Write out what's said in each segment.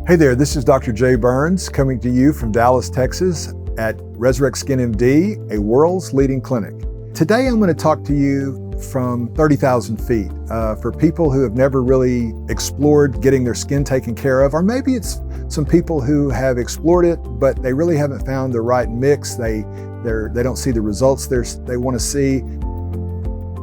Hey there, this is Dr. Jay Burns coming to you from Dallas, Texas at Resurrect Skin MD, a world's leading clinic. Today I'm going to talk to you from 30,000 feet for people who have never really explored getting their skin taken care of, or maybe it's some people who have explored it, but they really haven't found the right mix. They don't see the results they want to see.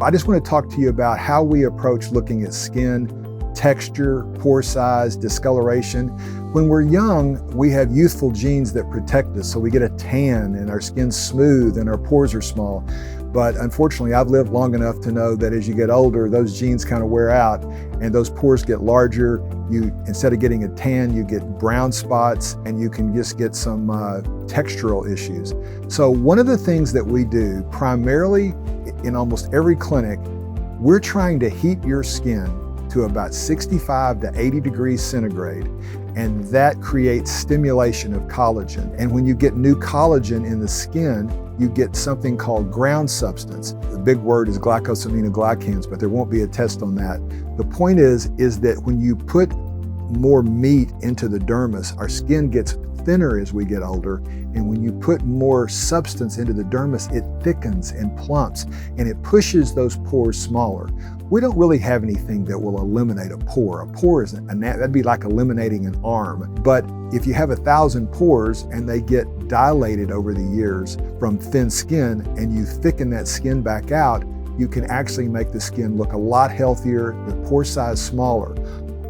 I just want to talk to you about how we approach looking at skin texture, pore size, discoloration. When we're young, we have youthful genes that protect us, so we get a tan and our skin's smooth and our pores are small. But unfortunately, I've lived long enough to know that as you get older, those genes kind of wear out and those pores get larger. Instead of getting a tan, you get brown spots and you can just get some textural issues. So one of the things that we do primarily in almost every clinic, we're trying to heat your skin to about 65 to 80 degrees centigrade, and that creates stimulation of collagen. And when you get new collagen in the skin, you get something called ground substance. The big word is glycosaminoglycans, but there won't be a test on that. The point is that when you put more meat into the dermis, our skin gets thinner as we get older, and when you put more substance into the dermis, it thickens and plumps, and it pushes those pores smaller. We don't really have anything that will eliminate a pore. A pore that'd be like eliminating an arm. But if you have 1,000 pores and they get dilated over the years from thin skin, and you thicken that skin back out, you can actually make the skin look a lot healthier, the pore size smaller.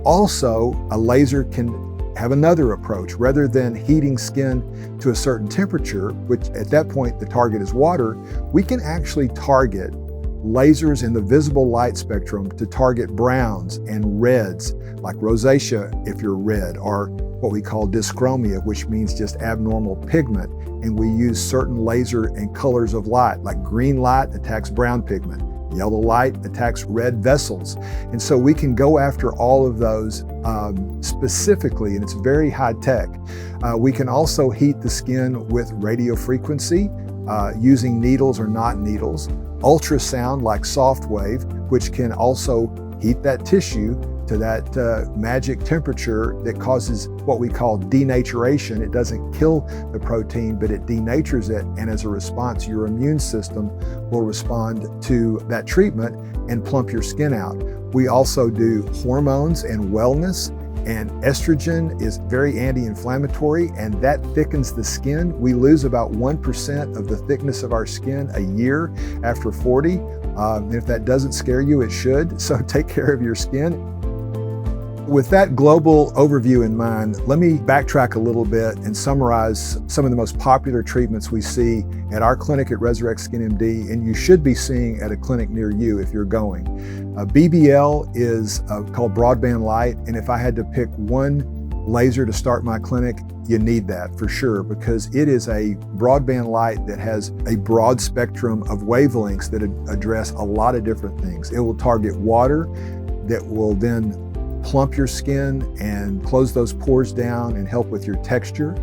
Also, a laser can have another approach. Rather than heating skin to a certain temperature, which at that point the target is water, we can actually target lasers in the visible light spectrum to target browns and reds, like rosacea if you're red, or what we call dyschromia, which means just abnormal pigment. And we use certain laser and colors of light, like green light attacks brown pigment, yellow light attacks red vessels. And so we can go after all of those specifically, and it's very high tech. We can also heat the skin with radio frequency, using needles or not needles, ultrasound like soft wave, which can also heat that tissue to that magic temperature that causes what we call denaturation. It doesn't kill the protein, but it denatures it, and as a response, your immune system will respond to that treatment and plump your skin out. We also do hormones and wellness, and estrogen is very anti-inflammatory, and that thickens the skin. We lose about 1% of the thickness of our skin a year after 40. And if that doesn't scare you, it should. So take care of your skin. With that global overview in mind, let me backtrack a little bit and summarize some of the most popular treatments we see at our clinic at Resurrect Skin MD, and you should be seeing at a clinic near you if you're going. BBL is called broadband light, and if I had to pick one laser to start my clinic, you need that for sure, because it is a broadband light that has a broad spectrum of wavelengths that address a lot of different things. It will target water that will then plump your skin and close those pores down and help with your texture.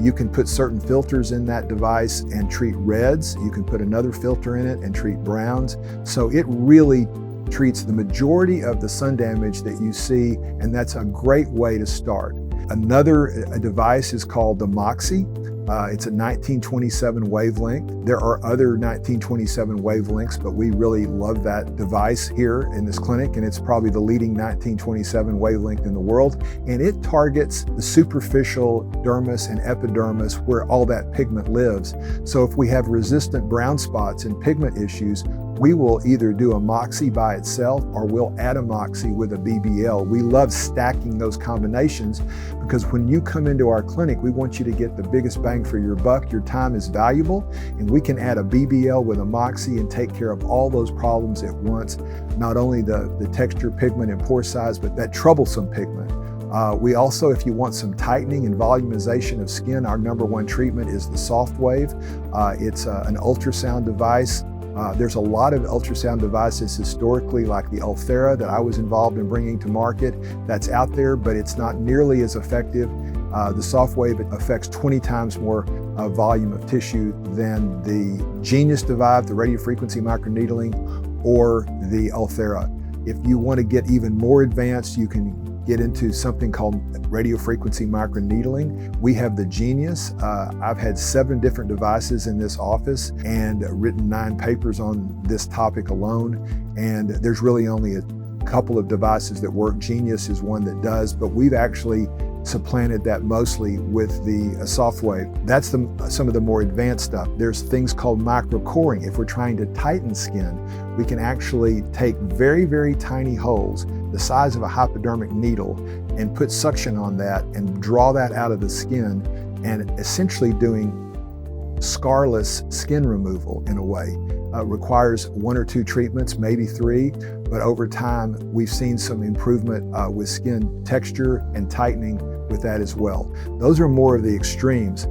You can put certain filters in that device and treat reds. You can put another filter in it and treat browns. So it really treats the majority of the sun damage that you see, and that's a great way to start. Another device is called the Moxie. It's a 1927 wavelength. There are other 1927 wavelengths, but we really love that device here in this clinic, and it's probably the leading 1927 wavelength in the world. And it targets the superficial dermis and epidermis where all that pigment lives. So if we have resistant brown spots and pigment issues, we will either do a Moxie by itself or we'll add a Moxie with a BBL. We love stacking those combinations because when you come into our clinic, we want you to get the biggest bang for your buck. Your time is valuable, and we can add a BBL with a Moxie and take care of all those problems at once. Not only the texture, pigment, and pore size, but that troublesome pigment. We also, if you want some tightening and volumization of skin, our number one treatment is the soft wave. It's an ultrasound device. There's a lot of ultrasound devices historically, like the Ulthera that I was involved in bringing to market, that's out there, but it's not nearly as effective. The soft wave affects 20 times more volume of tissue than the Genius device, the radiofrequency microneedling, or the Ulthera. If you want to get even more advanced, you can get into something called radiofrequency microneedling, we have the Genius. I've had 7 different devices in this office and written 9 papers on this topic alone. And there's really only a couple of devices that work. Genius is one that does, but we've actually supplanted that mostly with the Softwave. That's some of the more advanced stuff. There's things called microcoring. If we're trying to tighten skin, we can actually take very, very tiny holes, the size of a hypodermic needle, and put suction on that and draw that out of the skin, and essentially doing scarless skin removal in a way. Requires 1 or 2 treatments, maybe 3, but over time we've seen some improvement with skin texture and tightening with that as well. Those are more of the extremes.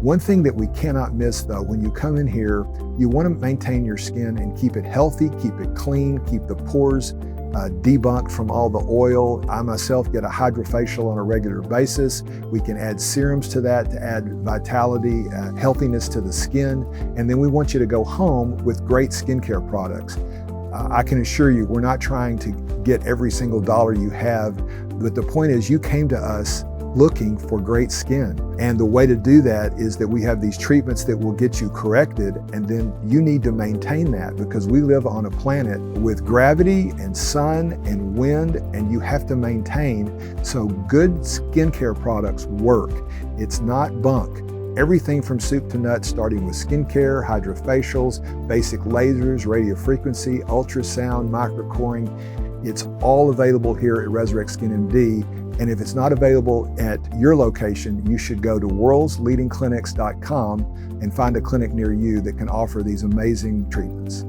One thing that we cannot miss though, when you come in here, you want to maintain your skin and keep it healthy, keep it clean, keep the pores debunked from all the oil. I myself get a hydrofacial on a regular basis. We can add serums to that to add vitality, healthiness to the skin. And then we want you to go home with great skincare products. I can assure you, we're not trying to get every single dollar you have, but the point is you came to us looking for great skin. And the way to do that is that we have these treatments that will get you corrected, and then you need to maintain that because we live on a planet with gravity and sun and wind, and you have to maintain. So good skincare products work. It's not bunk. Everything from soup to nuts, starting with skincare, hydrofacials, basic lasers, radiofrequency, ultrasound, microcoring. It's all available here at Resurrect Skin MD. And if it's not available at your location, you should go to worldsleadingclinics.com and find a clinic near you that can offer these amazing treatments.